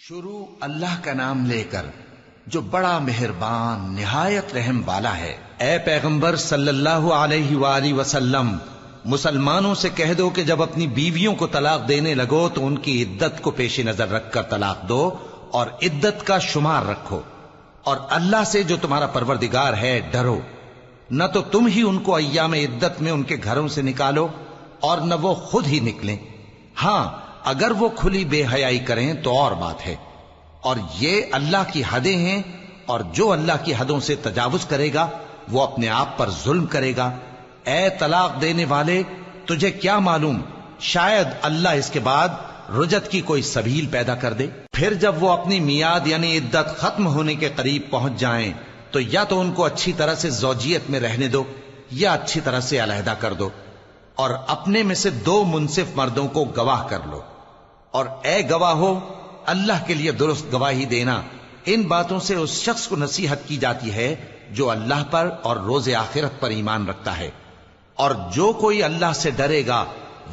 شروع اللہ کا نام لے کر جو بڑا مہربان نہایت رحم والا ہے۔ اے پیغمبر صلی اللہ علیہ وآلہ وسلم، مسلمانوں سے کہہ دو کہ جب اپنی بیویوں کو طلاق دینے لگو تو ان کی عدت کو پیش نظر رکھ کر طلاق دو اور عدت کا شمار رکھو، اور اللہ سے جو تمہارا پروردگار ہے ڈرو۔ نہ تو تم ہی ان کو ایام عدت میں ان کے گھروں سے نکالو اور نہ وہ خود ہی نکلیں، ہاں اگر وہ کھلی بے حیائی کریں تو اور بات ہے، اور یہ اللہ کی حدیں ہیں، اور جو اللہ کی حدوں سے تجاوز کرے گا وہ اپنے آپ پر ظلم کرے گا۔ اے طلاق دینے والے، تجھے کیا معلوم شاید اللہ اس کے بعد رجعت کی کوئی سبیل پیدا کر دے۔ پھر جب وہ اپنی میعاد یعنی عدت ختم ہونے کے قریب پہنچ جائیں تو یا تو ان کو اچھی طرح سے زوجیت میں رہنے دو یا اچھی طرح سے علیحدہ کر دو، اور اپنے میں سے 2 منصف مردوں کو گواہ کر لو، اور اے گواہو اللہ کے لیے درست گواہی دینا۔ ان باتوں سے اس شخص کو نصیحت کی جاتی ہے جو اللہ پر اور روز آخرت پر ایمان رکھتا ہے، اور جو کوئی اللہ سے ڈرے گا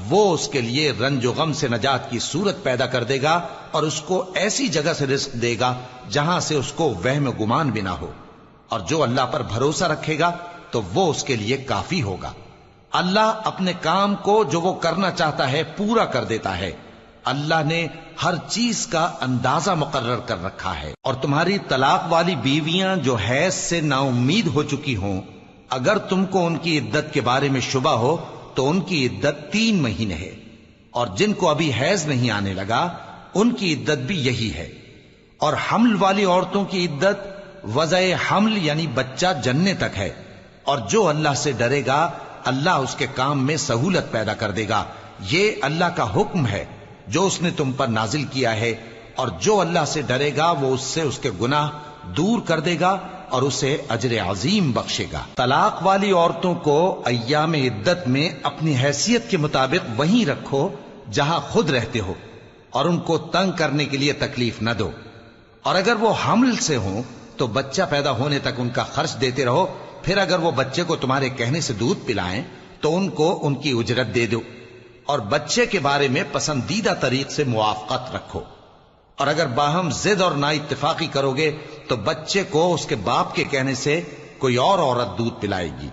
وہ اس کے لیے رنج و غم سے نجات کی صورت پیدا کر دے گا، اور اس کو ایسی جگہ سے رزق دے گا جہاں سے اس کو وہم و گمان بھی نہ ہو، اور جو اللہ پر بھروسہ رکھے گا تو وہ اس کے لیے کافی ہوگا۔ اللہ اپنے کام کو جو وہ کرنا چاہتا ہے پورا کر دیتا ہے۔ اللہ نے ہر چیز کا اندازہ مقرر کر رکھا ہے۔ اور تمہاری طلاق والی بیویاں جو حیض سے نا امید ہو چکی ہوں، اگر تم کو ان کی عدت کے بارے میں شبہ ہو تو ان کی عدت 3 مہینے ہے، اور جن کو ابھی حیض نہیں آنے لگا ان کی عدت بھی یہی ہے۔ اور حمل والی عورتوں کی عدت وضع حمل یعنی بچہ جننے تک ہے، اور جو اللہ سے ڈرے گا اللہ اس کے کام میں سہولت پیدا کر دے گا۔ یہ اللہ کا حکم ہے جو اس نے تم پر نازل کیا ہے، اور جو اللہ سے ڈرے گا وہ اس سے اس کے گناہ دور کر دے گا اور اسے اجر عظیم بخشے گا۔ طلاق والی عورتوں کو ایام عدت میں اپنی حیثیت کے مطابق وہیں رکھو جہاں خود رہتے ہو، اور ان کو تنگ کرنے کے لیے تکلیف نہ دو، اور اگر وہ حمل سے ہوں تو بچہ پیدا ہونے تک ان کا خرچ دیتے رہو۔ پھر اگر وہ بچے کو تمہارے کہنے سے دودھ پلائیں تو ان کو ان کی اجرت دے دو، اور بچے کے بارے میں پسندیدہ طریق سے موافقت رکھو، اور اگر باہم ضد اور نا اتفاقی کرو گے تو بچے کو اس کے باپ کے کہنے سے کوئی اور عورت دودھ پلائے گی۔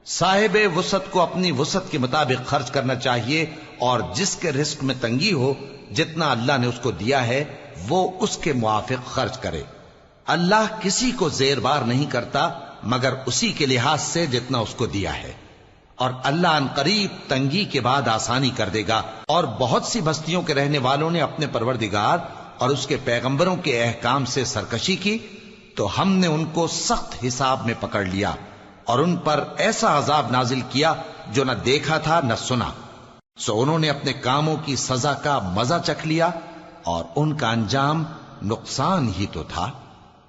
صاحب وسعت کو اپنی وسعت کے مطابق خرچ کرنا چاہیے، اور جس کے رزق میں تنگی ہو جتنا اللہ نے اس کو دیا ہے وہ اس کے موافق خرچ کرے۔ اللہ کسی کو زیر بار نہیں کرتا مگر اسی کے لحاظ سے جتنا اس کو دیا ہے، اور اللہ ان قریب تنگی کے بعد آسانی کر دے گا۔ اور بہت سی بستیوں کے رہنے والوں نے اپنے پروردگار اور اس کے پیغمبروں کے احکام سے سرکشی کی تو ہم نے ان کو سخت حساب میں پکڑ لیا، اور ان پر ایسا عذاب نازل کیا جو نہ دیکھا تھا نہ سنا، سو انہوں نے اپنے کاموں کی سزا کا مزہ چکھ لیا، اور ان کا انجام نقصان ہی تو تھا۔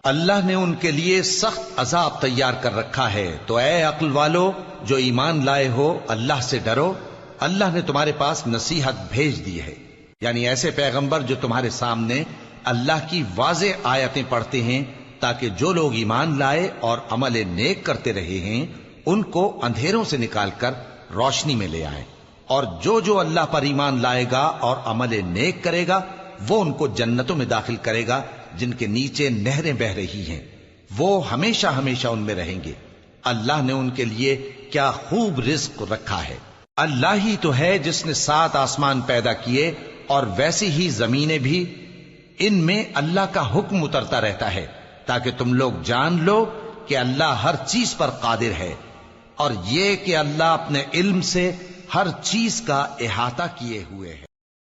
اللہ نے ان کے لیے سخت عذاب تیار کر رکھا ہے۔ تو اے عقل والو جو ایمان لائے ہو اللہ سے ڈرو۔ اللہ نے تمہارے پاس نصیحت بھیج دی ہے، یعنی ایسے پیغمبر جو تمہارے سامنے اللہ کی واضح آیتیں پڑھتے ہیں تاکہ جو لوگ ایمان لائے اور عمل نیک کرتے رہے ہیں ان کو اندھیروں سے نکال کر روشنی میں لے آئیں، اور جو اللہ پر ایمان لائے گا اور عمل نیک کرے گا وہ ان کو جنتوں میں داخل کرے گا جن کے نیچے نہریں بہ رہی ہیں، وہ ہمیشہ ہمیشہ ان میں رہیں گے۔ اللہ نے ان کے لیے کیا خوب رزق رکھا ہے۔ اللہ ہی تو ہے جس نے 7 آسمان پیدا کیے اور ویسی ہی زمینیں بھی، ان میں اللہ کا حکم اترتا رہتا ہے تاکہ تم لوگ جان لو کہ اللہ ہر چیز پر قادر ہے، اور یہ کہ اللہ اپنے علم سے ہر چیز کا احاطہ کیے ہوئے ہے۔